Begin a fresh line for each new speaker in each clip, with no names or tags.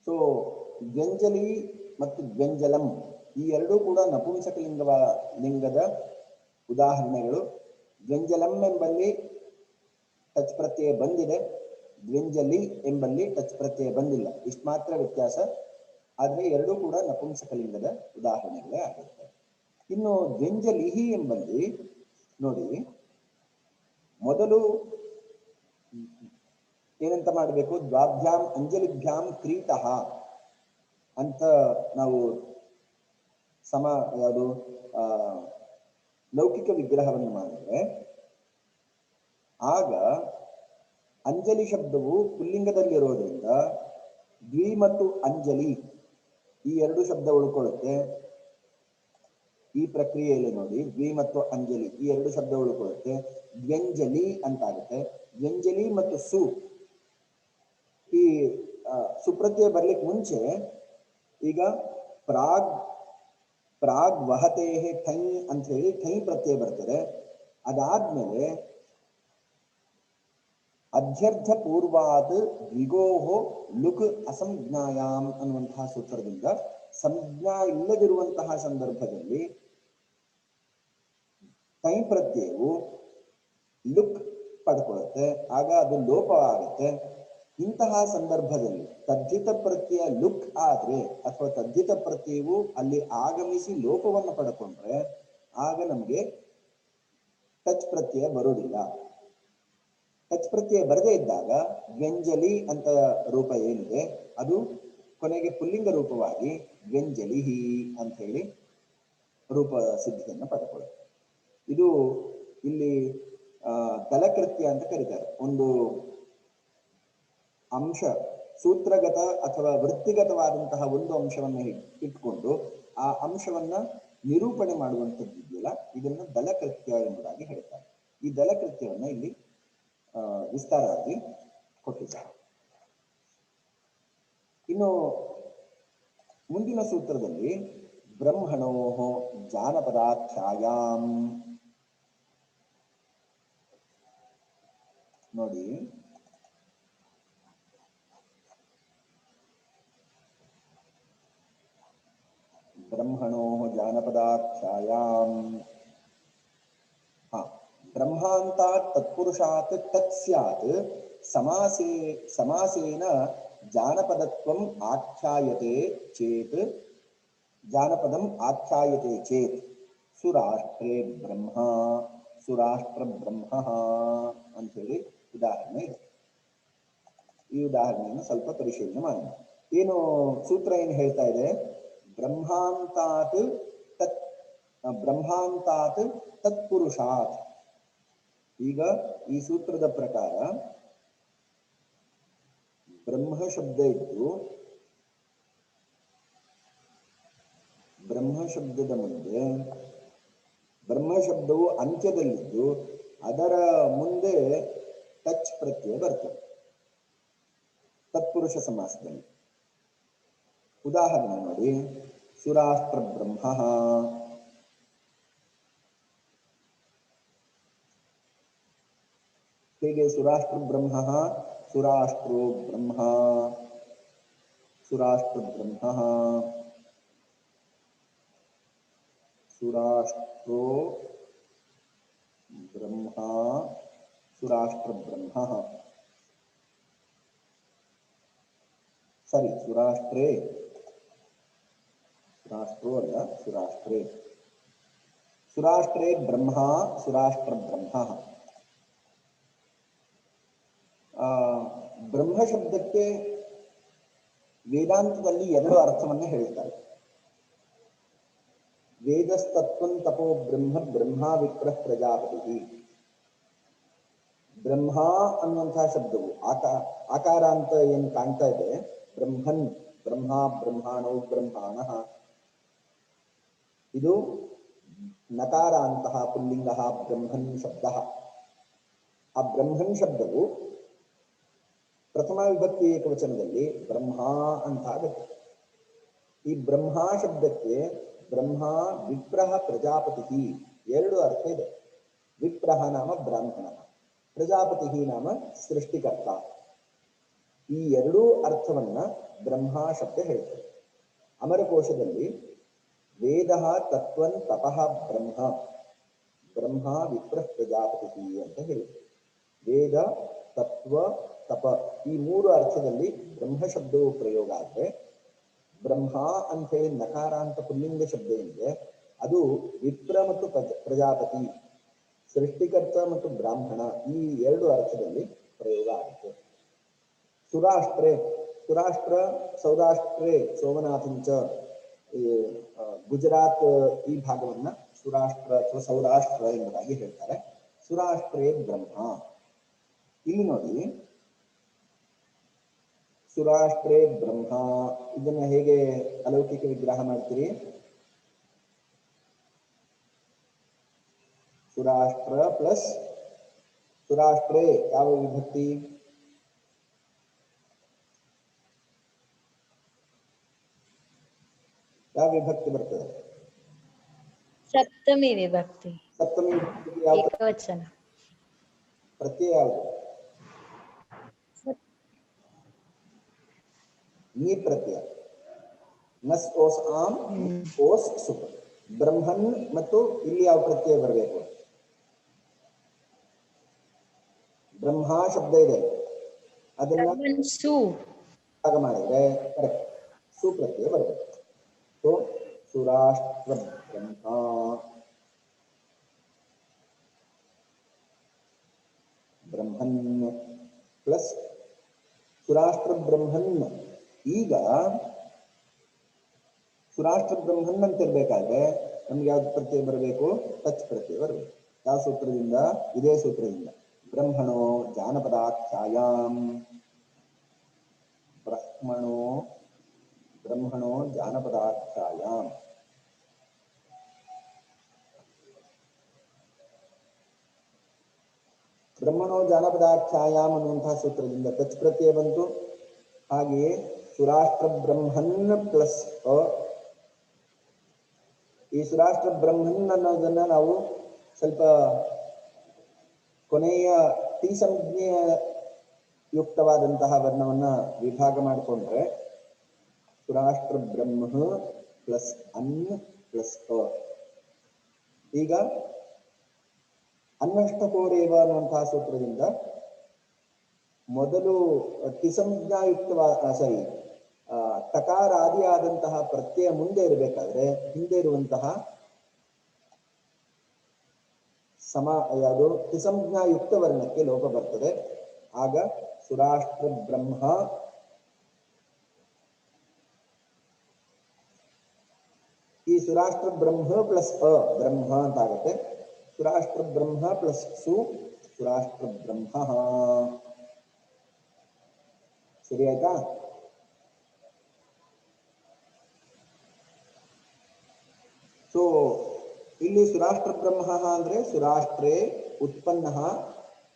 So ದ್ವಂಜಲಿ ಮತ್ತು ದ್ವಂಜಲಂ ಈ ಎರಡೂ ಕೂಡ ನಪುಂಸಕ ಲಿಂಗದ ಉದಾಹರಣೆಗಳು. ದ್ವಂಜಲಂ ಎಂಬಲ್ಲಿ ಟಚ್ ಪ್ರತ್ಯಯ ಬಂದಿದೆ, ದ್ವಂಜಲಿ ಎಂಬಲ್ಲಿ ಟಚ್ ಪ್ರತ್ಯಯ ಬಂದಿಲ್ಲ. ಇಷ್ಟು ಮಾತ್ರ ವ್ಯತ್ಯಾಸ. ಆದರೆ ಎರಡೂ ಕೂಡ ನಪುಂಸಕ ಲಿಂಗದ ಉದಾಹರಣೆಗಳೇ ಆಗಿರ್ತವೆ. ಇನ್ನು ದ್ವಂಜಲಿಹಿ ಎಂಬಲ್ಲಿ ನೋಡಿ, ಮೊದಲು ಏನಂತ ಮಾಡಬೇಕು? ದ್ವಾಭ್ಯಾಂ ಅಂಜಲಿಭ್ಯಾಂ ಕ್ರೀತಃ ಅಂತ ನಾವು ಯಾವುದು ಲೌಕಿಕ ವಿಗ್ರಹವನ್ನು ಮಾಡಿದ್ರೆ, ಆಗ ಅಂಜಲಿ ಶಬ್ದವು ಪುಲ್ಲಿಂಗದಲ್ಲಿರೋದ್ರಿಂದ ದ್ವಿ ಮತ್ತು ಅಂಜಲಿ ಈ ಎರಡು ಶಬ್ದ ಉಳ್ಕೊಳ್ಳುತ್ತೆ. ಈ ಪ್ರಕ್ರಿಯೆಯಲ್ಲಿ ನೋಡಿ, ದ್ವಿ ಮತ್ತು ಅಂಜಲಿ ಈ ಎರಡು ಶಬ್ದ ಉಳ್ಕೊಳ್ಳುತ್ತೆ. ದ್ವಂಜಲಿ ಅಂತಾಗುತ್ತೆ. ದ್ವಂಜಲಿ ಮತ್ತು ಸು ಈ ಸುಪ್ರತ್ಯಯ ಬರ್ಲಿಕ್ಕೆ ಮುಂಚೆ ಈಗ ಪ್ರಾಗ್ ವಹತೆ ಠೈ ಅಂತ ಹೇಳಿ ಠೈ ಪ್ರತ್ಯಯ ಬರ್ತದೆ. ಅದಾದ್ಮೇಲೆ ಅಧ್ಯರ್ಥ ಪೂರ್ವಾತ್ ದ್ವಿಗೋಹೋ ಲುಕ್ ಅಸಂಜ್ಞಾಯಾಮ್ ಅನ್ನುವಂತಹ ಸೂತ್ರದಿಂದ ಸಂಜ್ಞಾ ಇಲ್ಲದಿರುವಂತಹ ಸಂದರ್ಭದಲ್ಲಿ ಟೈ ಪ್ರತ್ಯಯವು ಲುಕ್ ಪಡ್ಕೊಳ್ಳುತ್ತೆ, ಆಗ ಅದು ಲೋಪವಾಗುತ್ತೆ. ಇಂತಹ ಸಂದರ್ಭದಲ್ಲಿ ತದ್ಧಿತ ಪ್ರತ್ಯಯ ಲುಕ್ ಆದ್ರೆ ಅಥವಾ ತದ್ಧಿತ ಪ್ರತ್ಯಯವು ಅಲ್ಲಿ ಆಗಮಿಸಿ ಲೋಪವನ್ನು ಪಡ್ಕೊಂಡ್ರೆ ಆಗ ನಮಗೆ ಟಚ್ ಪ್ರತ್ಯಯ ಬರೋದಿಲ್ಲ. ಟಚ್ ಪ್ರತ್ಯಯ ಬರದೇ ಇದ್ದಾಗ ದ್ವಂಜಲಿ ಅಂತ ರೂಪ ಏನಿದೆ ಅದು ಕೊನೆಗೆ ಪುಲ್ಲಿಂಗ ರೂಪವಾಗಿ ದ್ವಂಜಲಿಹಿ ಅಂತ ಹೇಳಿ ರೂಪ ಸಿದ್ಧಿಯನ್ನು ಪಡ್ಕೊಳ್ಳುತ್ತೆ. ಇದು ಇಲ್ಲಿ ದಲಕೃತ್ಯ ಅಂತ ಕರೀತಾರೆ. ಒಂದು ಅಂಶ ಸೂತ್ರಗತ ಅಥವಾ ವೃತ್ತಿಗತವಾದಂತಹ ಒಂದು ಅಂಶವನ್ನು ಇಟ್ಕೊಂಡು ಆ ಅಂಶವನ್ನ ನಿರೂಪಣೆ ಮಾಡುವಂಥದ್ದು ಇದೆಯಲ್ಲ, ಇದನ್ನ ದಲಕೃತ್ಯ ಎಂಬುದಾಗಿ ಹೇಳ್ತಾರೆ. ಈ ದಲಕೃತ್ಯವನ್ನ ಇಲ್ಲಿ ವಿಸ್ತಾರವಾಗಿ ಕೊಟ್ಟಿದ್ದಾರೆ. ಇನ್ನು ಮುಂದಿನ ಸೂತ್ರದಲ್ಲಿ ಬ್ರಹ್ಮಣೋ ಜಾನಪದಾಖ್ಯಾಯಾಂ ನೋಡಿ, ಬ್ರಹ್ಮಣೋ ಜಾನಪದಾಖ್ಯಾಯಾಂ ಬ್ರಹ್ಮಾಂತಾತ್ ತತ್ಪುರುಷಾತ್ ತತ್ ಸ್ಯಾತ್ ಸಮಾಸೇನ ಜಾನಪದತ್ವಂ ಆಖ್ಯಾಯತೆ ಚೇತ್ ಜಾನಪದಂ ಆಖ್ಯಾಯತೆ ಚೇತ್ ಸುರಾಷ್ಟ್ರೇ ಬ್ರಹ್ಮ ಸುರಾಷ್ಟ್ರ ಬ್ರಹ್ಮ ಅಂತ ಹೇಳಿ ಉದಾಹರಣೆ ಇದೆ. ಈ ಉದಾಹರಣೆಯನ್ನು ಸ್ವಲ್ಪ ಪರಿಶೀಲನೆ ಮಾಡೋಣ. ಏನು ಸೂತ್ರ ಏನು ಹೇಳ್ತಾ ಇದೆ? ಬ್ರಹ್ಮಾಂತಾತ್ ತತ್ಪುರುಷಾತ್. ಈಗ ಈ ಸೂತ್ರದ ಪ್ರಕಾರ ಬ್ರಹ್ಮ ಶಬ್ದ ಇದ್ದು ಬ್ರಹ್ಮ ಶಬ್ದದ ಮುಂದೆ ಬ್ರಹ್ಮ ಶಬ್ದವು ಅಂತ್ಯದಲ್ಲಿದ್ದು ಅದರ ಮುಂದೆ ಟಚ್ ಪ್ರತ್ಯಯ ಬರ್ತದೆ ತತ್ಪುರುಷ ಸಮಾಸದಲ್ಲಿ. ಉದಾಹರಣೆ ನೋಡಿ, ಸುರಾಷ್ಟ್ರ ಬ್ರಹ್ಮ, ಹೇಗೆ ಸುರಾಷ್ಟ್ರ ಬ್ರಹ್ಮ, ಸುರಾಷ್ಟ್ರೋ ಬ್ರಹ್ಮ, ಸುರಾಷ್ಟ್ರ ಬ್ರಹ್ಮ, ಸುರಾಷ್ಟ್ರೋ ಬ್ರಹ್ಮ, ಸುರಾಷ್ಟ್ರ ಬ್ರಹ್ಮ. ಸರಿ, ಸುರಾಷ್ಟ್ರೇ, ಸುರಾಷ್ಟ್ರೋ ಅಲ್ಲ, ಸುರಾಷ್ಟ್ರೇ. ಸುರಾಷ್ಟ್ರೇ ಬ್ರಹ್ಮ, ಸುರಾಷ್ಟ್ರ ಬ್ರಹ್ಮ. ಬ್ರಹ್ಮ ಶಬ್ದಕ್ಕೆ ವೇದಾಂತದಲ್ಲಿ ಎರಡು ಅರ್ಥವನ್ನು ಹೇಳ್ತಾರೆ. ವೇದಸ್ತತ್ವಂ ತಪೋ ಬ್ರಹ್ಮ ಬ್ರಹ್ಮ ವಿಪ್ರಃ ಪ್ರಜಾಪತಿ. ಬ್ರಹ್ಮ ಅನ್ನುವಂತಹ ಶಬ್ದವು ಆಕಾರ ಅಂತ ಏನು ಕಾಣ್ತಾ ಇದೆ, ಬ್ರಹ್ಮನ್, ಬ್ರಹ್ಮ, ಬ್ರಹ್ಮಾಣೋ, ಬ್ರಹ್ಮಾಣಃ, ಇದು ನಕಾರ ಅಂತಹ ಪುಲ್ಲಿಂಗ ಬ್ರಹ್ಮನ್ ಶಬ್ದ. ಆ ಬ್ರಹ್ಮನ್ ಶಬ್ದವು ಪ್ರಥಮ ವಿಭಕ್ತಿ ಏಕವಚನದಲ್ಲಿ ಬ್ರಹ್ಮ ಅಂತ ಆಗುತ್ತೆ. ಈ ಬ್ರಹ್ಮ ಶಬ್ದಕ್ಕೆ ಬ್ರಹ್ಮ ವಿಪ್ರಃ ಪ್ರಜಾಪತಿ ಎರಡು ಅರ್ಥ ಇದೆ. ವಿಪ್ರಃ ನಾಮ ಬ್ರಾಹ್ಮಣ, ಪ್ರಜಾಪತಿ ನಾಮ ಸೃಷ್ಟಿಕರ್ತ. ಈ ಎರಡೂ ಅರ್ಥವನ್ನ ಬ್ರಹ್ಮ ಶಬ್ದ ಹೇಳ್ತದೆ. ಅಮರಕೋಶದಲ್ಲಿ ವೇದ ತತ್ವನ್ ತಪಃ ಬ್ರಹ್ಮ ಬ್ರಹ್ಮ ವಿಪ್ರ ಪ್ರಜಾಪತಿ ಅಂತ ಹೇಳಿದೆ. ವೇದ ತತ್ವ ತಪ ಈ ಮೂರು ಅರ್ಥದಲ್ಲಿ ಬ್ರಹ್ಮ ಶಬ್ದವು ಪ್ರಯೋಗ ಆದರೆ ಬ್ರಹ್ಮ ಅಂತ ಹೇಳಿ ನಕಾರ ಅಂತ ಪುಲ್ಲಿಂಗ ಶಬ್ದ ಏನಿದೆ ಅದು ವಿಪ್ರ ಮತ್ತು ಪ್ರಜಾಪತಿ ಸೃಷ್ಟಿಕರ್ತ ಮತ್ತು ಬ್ರಾಹ್ಮಣ ಈ ಎರಡು ಅರ್ಥದಲ್ಲಿ ಪ್ರಯೋಗ ಆಗುತ್ತೆ. ಸುರಾಷ್ಟ್ರೆ ಸುರಾಷ್ಟ್ರ ಸೌರಾಷ್ಟ್ರೆ ಸೋಮನಾಥಂಚ ಗುಜರಾತ್ ಈ ಭಾಗವನ್ನ ಸುರಾಷ್ಟ್ರ ಅಥವಾ ಸೌರಾಷ್ಟ್ರ ಎಂಬುದಾಗಿ ಹೇಳ್ತಾರೆ. ಸುರಾಷ್ಟ್ರೇ ಬ್ರಹ್ಮ. ಇಲ್ಲಿ ನೋಡಿ ಸುರಾಷ್ಟ್ರೇ ಬ್ರಹ್ಮ ಇದನ್ನ ಹೇಗೆ ಅಲೌಕಿಕ ವಿಗ್ರಹ ಮಾಡ್ತೀರಿ? ಸುರಾಷ್ಟ್ರ ಪ್ಲಸ್ ಸುರಾಷ್ಟ್ರೇ ಯಾವ ವಿಭಕ್ತಿ? ಯಾವ ವಿಭಕ್ತಿ ಬರ್ತದೆ?
ಸಪ್ತಮಿ ವಿಭಕ್ತಿ.
ಸಪ್ತಮಿ ವಿಭಕ್ತಿ ಯಾವ
ಏಕವಚನ.
ಪ್ರತ್ಯಯ ಯಾವುದು? ನೀ ಪ್ರತ್ಯಯ. ನಸ್ ಓಸ್ ಆಮ್ ಓಸ್ ಸುಪ್. ಬ್ರಹ್ಮನ್ ಮತ್ತು ಇಲ್ಲಿ ಯಾವ ಪ್ರತ್ಯಯ ಬರಬೇಕು? ಬ್ರಹ್ಮ ಶಬ್ದ ಇದೆ ಅದನ್ನ
ಸು
ಭಾಗ ಮಾಡಿದ್ರೆ ಕರೆಕ್ಟ್ ಸು ಪ್ರತ್ಯಯ ಬರಬೇಕು. ಸೊ ಸುರಾಷ್ಟ್ರ ಬ್ರಹ್ಮ ಬ್ರಹ್ಮನ್ ಪ್ಲಸ್ ಸುರಾಷ್ಟ್ರ ಬ್ರಹ್ಮನ್. ಈಗ ಸುರಾಷ್ಟ್ರ ಬ್ರಹ್ಮನ್ ಅಂತ ಇರ್ಬೇಕಾದ್ರೆ ನಮ್ಗೆ ಯಾವ್ದು ಪ್ರತ್ಯಯ ಬರಬೇಕು? ತಚ್ ಪ್ರತ್ಯಯ ಬರಬೇಕು. ಯಾವ ಸೂತ್ರದಿಂದ? ಇದೇ ಸೂತ್ರದಿಂದ. ಬ್ರಹ್ಮಣೋ ಜಾನಪದಾಖ್ಯಾಯಾಂ ಬ್ರಹ್ಮಣೋ ಜಾನಪದಾಖ್ಯಾಯಾಂ ಬ್ರಹ್ಮಣೋ ಜಾನಪದಾಖ್ಯಾಯಾಂ ಅನ್ನುವಂತಹ ಸೂತ್ರದಿಂದ ತಚ್ ಪ್ರತ್ಯಯ ಬಂತು. ಹಾಗೆಯೇ ಸುರಾಷ್ಟ್ರ ಬ್ರಹ್ಮನ್ ಪ್ಲಸ್ ಈ ಸುರಾಷ್ಟ್ರ ಬ್ರಹ್ಮನ್ ಅನ್ನೋದನ್ನ ನಾವು ಸ್ವಲ್ಪ ಕೊನೆಯ ಟಿ ಸಂಜ್ಞೆಯ ಯುಕ್ತವಾದಂತಹ ವರ್ಣವನ್ನ ವಿಭಾಗ ಮಾಡಿಕೊಂಡ್ರೆ ಸುರಾಷ್ಟ್ರ ಬ್ರಹ್ಮ ಪ್ಲಸ್ ಅನ್ ಪ್ಲಸ್ ಈಗ ಅನ್ನಷ್ಟಕೋರೇವ ಅನ್ನುವಂತಹ ಸೂತ್ರದಿಂದ ಮೊದಲು ಟಿಸಂಜ್ಞಾಯುಕ್ತವಾದ ತಕಾರಾದಿಯಾದಂತಹ ಪ್ರತ್ಯಯ ಮುಂದೆ ಇರಬೇಕಾದ್ರೆ ಹಿಂದೆ ಇರುವಂತಹ ಯಾವುದು ಟಿಸಂಜ್ಞಾಯುಕ್ತ ವರ್ಣಕ್ಕೆ ಲೋಪ ಬರ್ತದೆ. ಆಗ ಸುರಾಷ್ಟ್ರ ಬ್ರಹ್ಮ ಈ ಸುರಾಷ್ಟ್ರ ಬ್ರಹ್ಮ ಪ್ಲಸ್ ಬ್ರಹ್ಮ ಅಂತ ಆಗುತ್ತೆ. ಸುರಾಷ್ಟ್ರ ಬ್ರಹ್ಮ ಪ್ಲಸ್ ಸುರಾಷ್ಟ್ರ ಬ್ರಹ್ಮ. ಸರಿ ಆಯ್ತಾ? ಸೊ ಇಲ್ಲಿ ಸುರಾಷ್ಟ್ರ ಬ್ರಹ್ಮ ಅಂದ್ರೆ ಸುರಾಷ್ಟ್ರೇ ಉತ್ಪನ್ನ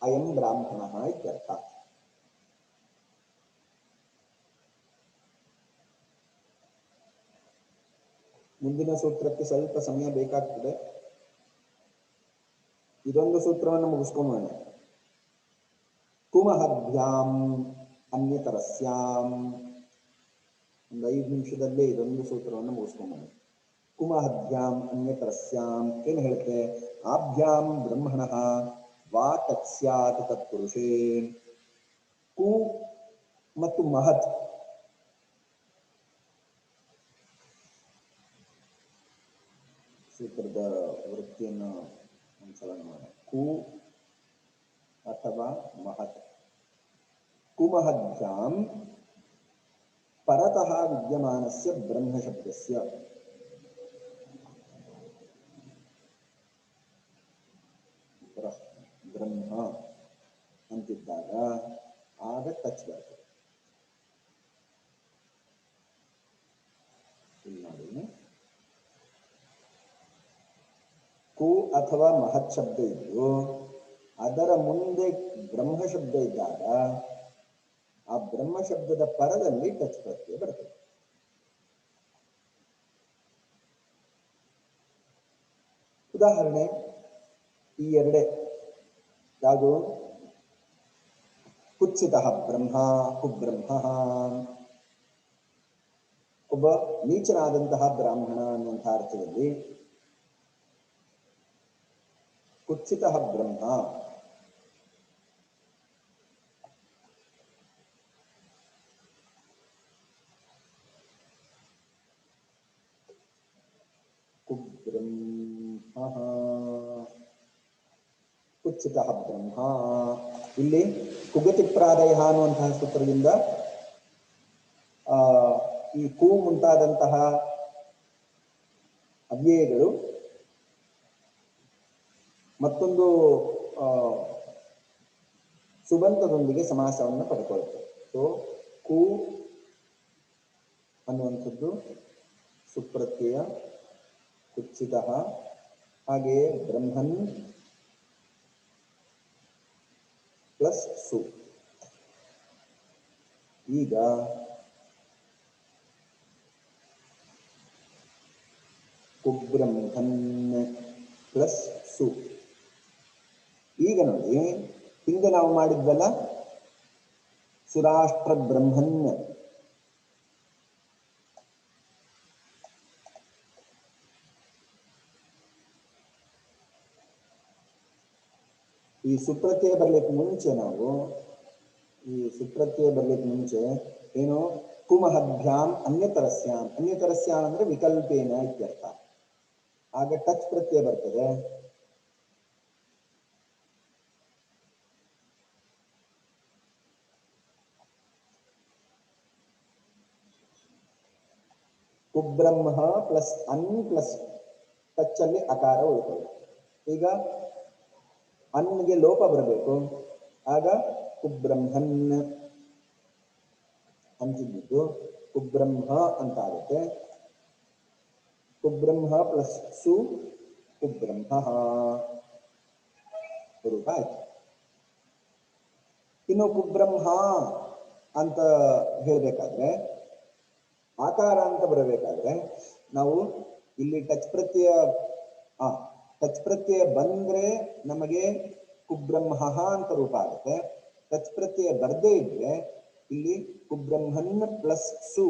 ಅಯಂ ಬ್ರಾಹ್ಮಣ ಇತ್ಯರ್ಥ. ಮುಂದಿನ ಸೂತ್ರಕ್ಕೆ ಸ್ವಲ್ಪ ಸಮಯ ಬೇಕಾಗ್ತದೆ. ಇದೊಂದು ಸೂತ್ರವನ್ನು ಮುಗಿಸ್ಕೊಂಬೋಣ. ಕುಮಹಭ್ಯಾಂ ಅನ್ಯತರಸ್ಯಾಂ. ಒಂದು 5 ನಿಮಿಷದಲ್ಲೇ ಇದೊಂದು ಸೂತ್ರವನ್ನು ಮುಗಿಸ್ಕೊಂಬೋಣ. ಕುಮಹಭ್ಯಾಂ ಅನ್ಯತರಸ್ಯಾಂ ಏನು ಹೇಳುತ್ತೆ? ಆಭ್ಯಾಂ ಬ್ರಹ್ಮಣಃ ವಾ ತತ್ಸ್ಯಾತ್ ತತ್ಪುರುಷೇ. ಕು ಮತ್ತು ಮಹತ್ ಸೂತ್ರದ ವೃತ್ತಿಯನ್ನು ಒಂದ್ಸಲ ನೋಡೋಣ. ಕು ಅಥವಾ ಮಹತ್. ಕುಮಹಭ್ಯಾಂ ಪರತಃ ವಿದ್ಯಮಾನಸ್ಯ ಬ್ರಹ್ಮ ಶಬ್ದಸ್ಯ ಬ್ರಹ್ಮ ಅಂತಿದ್ದಾಗ ಆಗ ಟಚ್ ಬರ್ತದೆ. ಇಲ್ಲಿ ನೋಡಿ, ಕು ಅಥವಾ ಮಹತ್ ಶಬ್ದ ಇದ್ದು ಅದರ ಮುಂದೆ ಬ್ರಹ್ಮ ಶಬ್ದ ಇದ್ದಾಗ ಆ ಬ್ರಹ್ಮ ಶಬ್ದದ ಪರದಲ್ಲಿ ಟಚ್ ಪ್ರತ್ಯಯ ಬರ್ತದೆ. ಉದಾಹರಣೆ ಈ ಎರಡೇ. ಯಾವುದು? ಕುತ್ಸಿತಃ ಬ್ರಹ್ಮ ಕುಬ್ರಹ್ಮ, ಒಬ್ಬ ನೀಚನಾದಂತಹ ಬ್ರಾಹ್ಮಣ ಅನ್ನುವಂತಹ ಅರ್ಥದಲ್ಲಿ ಕುತ್ಸಿತಃ ಬ್ರಹ್ಮ. ಕುಬ್ರಹ್ಮ ಕುತ್ಸಿತಃ ಬ್ರಹ್ಮ. ಇಲ್ಲಿ ಕುಗತಿ ಪ್ರಾದಯ ಅನ್ನುವಂತಹ ಸೂತ್ರದಿಂದ ಈ ಕು ಮುಂತಾದಂತಹ ಅವ್ಯಯಗಳು ಮತ್ತೊಂದು ಸುಬಂಧದೊಂದಿಗೆ ಸಮಾಸವನ್ನು ಪಡ್ಕೊಳ್ತವೆ. ಸೊ ಕು ಅನ್ನುವಂಥದ್ದು ಸುಪ್ರತ್ಯಯ, ಕುತ್ಸಿತಃ, ಹಾಗೆಯೇ ಬ್ರಹ್ಮನ್ ಪ್ಲಸ್ ಸು. ಈಗ ಕುಬ್ರಹ್ಮನ್ ಪ್ಲಸ್ ಸು. ಈಗ ನೋಡಿ, ಹಿಂದೆ ನಾವು ಮಾಡಿದ್ವಲ್ಲ ಸುರಾಷ್ಟ್ರ ಬ್ರಹ್ಮನ್, ಈ ಸುಪ್ರತ್ಯಯ ಬರ್ಲಿಕ್ಕೆ ಮುಂಚೆ ಏನು ಕುಮಹಭ್ಯಾಂ ಅನ್ಯತರಸ್ಯಾಂ, ಅನ್ಯತರಸ್ಯಾಂ ಅಂದ್ರೆ ವಿಕಲ್ಪೇನ ಇತ್ಯರ್ಥ. ಆಗ ಟಚ್ ಪ್ರತ್ಯಯ ಬರ್ತದೆ. ಕುಬ್ರಹ್ಮ ಪ್ಲಸ್ ಅನ್ ಪ್ಲಸ್ ಟಚ್ ಅಲ್ಲಿ ಅಕಾರ ಉಳ್ಕೊಳ್ಳಿ. ಈಗ ಅನ್ಗೆ ಲೋಪ ಬರಬೇಕು, ಆಗ ಕುಬ್ರಹ್ಮನ್ ಅಂತಿದ್ದು ಕುಬ್ರಹ್ಮ ಅಂತ ಆಗುತ್ತೆ. ಕುಬ್ರಹ್ಮ ಪ್ಲಸ್ ಸು ಕುಬ್ರಹ್ಮ ರೂಪ ಆಯ್ತು. ಇನ್ನು ಕುಬ್ರಹ್ಮ ಅಂತ ಹೇಳಬೇಕಾದ್ರೆ, ಆಕಾರ ಅಂತ ಬರಬೇಕಾದ್ರೆ ನಾವು ಇಲ್ಲಿ ಟಚ್ ಪ್ರತ್ಯಯ ಬಂದ್ರೆ ನಮಗೆ ಕುಬ್ರಹ್ಮ ಅಂತ ರೂಪ ಆಗುತ್ತೆ. ಟಚ್ ಪ್ರತ್ಯಯ ಬರ್ದೇ ಇದ್ರೆ ಇಲ್ಲಿ ಕುಬ್ರಹ್ಮನ್ ಪ್ಲಸ್ ಸು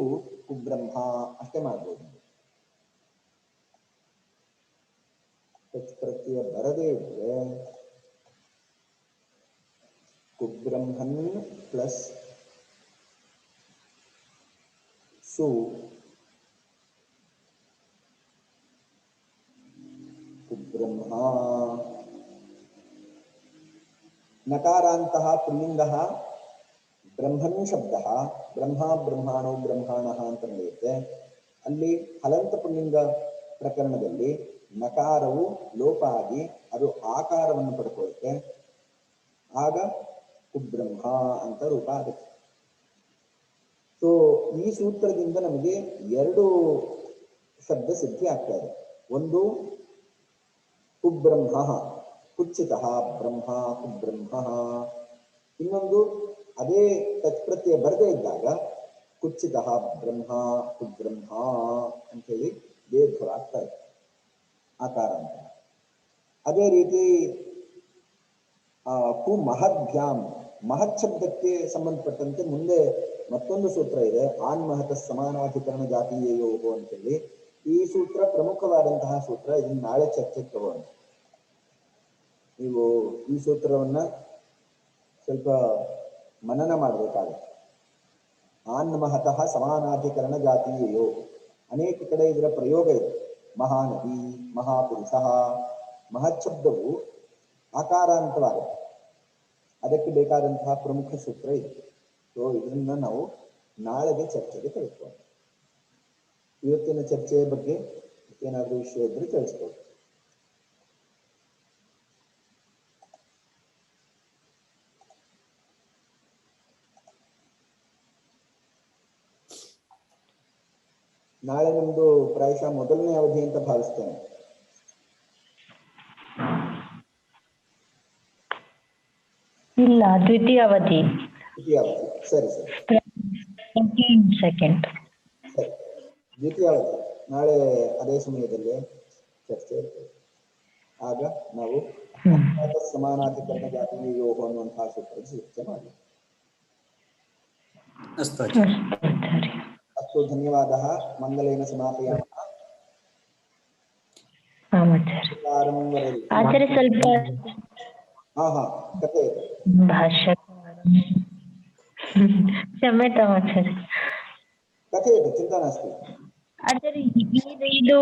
ಕುಬ್ರಹ್ಮ ಅಷ್ಟೇ ಮಾಡ್ಬೋದು. ಟಚ್ ಪ್ರತ್ಯಯ ಬರದೇ ಇದ್ರೆ ಕುಬ್ರಹ್ಮನ್ ಪ್ಲಸ್ ಸು ಕುಬ್ರಹ್ಮ. ನಕಾರಾಂತಹ ಪುಲ್ಲಿಂಗಃ ಬ್ರಹ್ಮನ್ ಶಬ್ದ ಬ್ರಹ್ಮ ಬ್ರಹ್ಮಾಣೋ ಬ್ರಹ್ಮಾಣಃ ಅಂತ ನಡೆಯುತ್ತೆ. ಅಲ್ಲಿ ಹಲಂತ ಪುಲ್ಲಿಂಗ ಪ್ರಕರಣದಲ್ಲಿ ನಕಾರವು ಲೋಪ ಆಗಿ ಅದು ಆಕಾರವನ್ನು ಪಡ್ಕೊಳ್ಳುತ್ತೆ. ಆಗ ಕುಬ್ರಹ್ಮ ಅಂತ ರೂಪ ಆಗುತ್ತೆ. ಸೊ ಈ ಸೂತ್ರದಿಂದ ನಮಗೆ ಎರಡು ಶಬ್ದ ಸಿದ್ಧಿ ಆಗ್ತಾ ಇದೆ. ಒಂದು ಕುಬ್ರಹ್ಮ ಕುತ್ಸಿತಃ ಬ್ರಹ್ಮ ಕುಬ್ರಹ್ಮ, ಇನ್ನೊಂದು ಅದೇ ಟಚ್ ಪ್ರತ್ಯಯ ಬರದೇ ಇದ್ದಾಗ ಕುತ್ಸಿತಃ ಬ್ರಹ್ಮ ಕುಬ್ರಹ್ಮ ಅಂತೇಳಿ ದೀರ್ಘವಾಗ್ತಾ ಇದೆ ಆಕಾರ ಅಂತ. ಅದೇ ರೀತಿ ಕು ಮಹದ್ಭ್ಯಾಮ್, ಮಹತ್ ಶಬ್ದಕ್ಕೆ ಸಂಬಂಧಪಟ್ಟಂತೆ ಮುಂದೆ ಮತ್ತೊಂದು ಸೂತ್ರ ಇದೆ, ಆನ್ ಮಹತ ಸಮಾನಾಧಿಕರಣ ಜಾತೀಯೋ ಅಂತೇಳಿ. ಈ ಸೂತ್ರ ಪ್ರಮುಖವಾದಂತಹ ಸೂತ್ರ. ಇದನ್ನು ನಾಳೆ ಚರ್ಚೆಗೆ ತಗೋಣ. ನೀವು ಈ ಸೂತ್ರವನ್ನ ಸ್ವಲ್ಪ ಮನನ ಮಾಡಬೇಕಾಗುತ್ತೆ. ಆನ್ ಮಹತಃ ಸಮಾನಾಧಿಕರಣ ಜಾತೀಯೋ, ಅನೇಕ ಕಡೆ ಇದರ ಪ್ರಯೋಗ ಇದೆ. ಮಹಾನದಿ, ಮಹಾಪುರುಷ, ಮಹತ್ ಶಬ್ದವು ಆಕಾರಾಂತವಾಗುತ್ತೆ. ಅದಕ್ಕೆ ಬೇಕಾದಂತಹ ಪ್ರಮುಖ ಸೂತ್ರ ಇದೆ. ಸೊ ಇದನ್ನ ನಾವು ನಾಳೆಗೆ ಚರ್ಚೆಗೆ ತೆಗೆದುಕೊಳ್ಳೋಣ. ಇವತ್ತಿನ ಚರ್ಚೆಯ ಬಗ್ಗೆ ಏನಾದರೂ ವಿಷಯ ಇದ್ರೆ ತಿಳಿಸ್ಕೊಳ್ಳಿ. ನಾಳೆ ನಮ್ದು ಪ್ರಾಯಶಃ ಮೊದಲನೇ ಅವಧಿ ಅಂತ ಭಾವಿಸ್ತೇನೆ.
ಇಲ್ಲ, ದ್ವಿತೀಯ ಅವಧಿ.
ಸರಿ ಸರಿ,
ಸೆಕೆಂಡ್
ಸರಿ, ದ್ವಿತೀಯ ಅವಧಿ. ನಾಳೆ ಅದೇ ಸಮಯದಲ್ಲಿ ಚರ್ಚೆ ಇರ್ತದೆ. ಆಗ ನಾವು ಸಮಾನಾಧಿಕರಣ ಜಾತೀಯ ಯೋಗ ಅನ್ನುವಂತಹ ಸೂತ್ರದ ಚರ್ಚೆ ಮಾಡಿ.
अस्तु आचार्य।
अस्तु आचार्य।
अस्तु धन्यवादः। मङ्गलेन समापयामः।
आम् आचार्य।
कारं वदतु।
आचार्य ಸ್ವಲ್ಪ
हा हा कथयतु।
भाष्यकारं क्षम्यताम् आचार्य।
कथयतु चिन्ता नास्ति।
ಆಚಾರ್ಯ ಇದು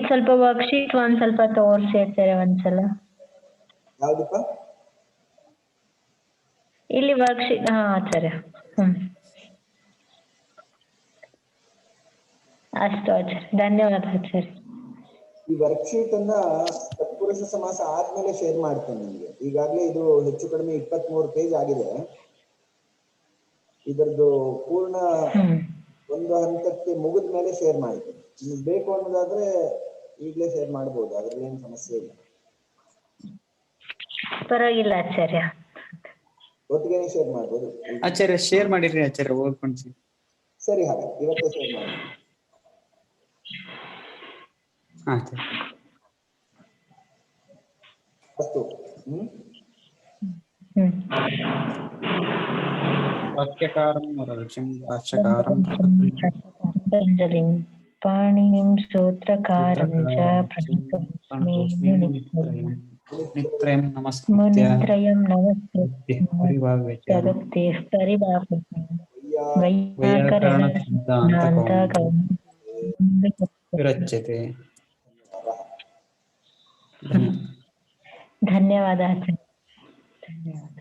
ಸ್ವಲ್ಪ ವರ್ಕ್ಶೀಟ್ ಒಂದ್ ಸ್ವಲ್ಪ ತೋರಿಸಿ ಆಚಾರ್ಯ ಒಂದ್ಸಲ.
ಯಾವುದಪ್ಪ?
ಇಲ್ಲಿ ವರ್ಕ್ಶೀಟ್. ಹಾ ಆಚಾರ್ಯ. ಅಷ್ಟು ಆಚಾರ್ಯ, ಧನ್ಯವಾದ ಆಚಾರ್ಯ.
ಈ ವರ್ಕ್ಶೀಟ್ ಅನ್ನ ತತ್ಪುರುಷ ಸಮಾಸ ಆದ್ಮೇಲೆ ಶೇರ್ ಮಾಡ್ತೇನೆ ನಿಮಗೆ. ಈಗಾಗಲೇ ಇದು ಹೆಚ್ಚು ಕಡಿಮೆ 23 ಪೇಜ್ ಆಗಿದೆ. ಇದರದ್ದು ಪೂರ್ಣ ಒಂದು ಹಂತಕ್ಕೆ ಮುಗಿದ ಮೇಲೆ ಶೇರ್ ಮಾಡ್ತೇನೆ. ನಿಮ್ಗೆ ಬೇಕು ಅನ್ನೋದಾದ್ರೆ ಈಗಲೇ ಶೇರ್ ಮಾಡ್ಬೋದು, ಅದ್ರಲ್ಲಿ ಏನು ಸಮಸ್ಯೆ ಇಲ್ಲ.
ಪರವಾಗಿಲ್ಲ ಆಚಾರ್ಯ,
ಒಟ್ಟಿಗೆ ಶೇರ್ ಮಾಡ್ಬೋದು.
ಆಚಾರ್ಯ ಶೇರ್ ಮಾಡಿರಿ ಆಚಾರ್ಯ, ಓದ್ಕೊಂಡ್ಸಿ.
ಸರಿ, ಹಾಗೆ ಇವತ್ತೇ ಶೇರ್ ಮಾಡಿ.
ಆಚಾರ್ಯ
ಅಷ್ಟು.
ವಾಕ್ಯಕಾರಂ ವರರುಚಿಂ ಭಾಷ್ಯಕಾರಂ
ಪತಂಜಲಿಂ ಪಾಣಿನಿಂ ಸೂತ್ರಕಾರಂ ಚ ಪ್ರಣತೋಸ್ಮಿ
ನಿತ್ರಯಂ ನಮಸ್ಕೃತ್ಯ
ಮುನಿತ್ರಯಂ ನಮಸ್ಕೃತ್ಯ ಜಗತ್ತೇಃ ಪರಿವಾಹಕಂ ವೈಯಾಕರಣ ಸಿದ್ಧಾಂತ
ವಿರಚ್ಯತೆ.
ಧನ್ಯವಾದ ಆಚಾರ್ಯ. ಧನ್ಯವಾದ.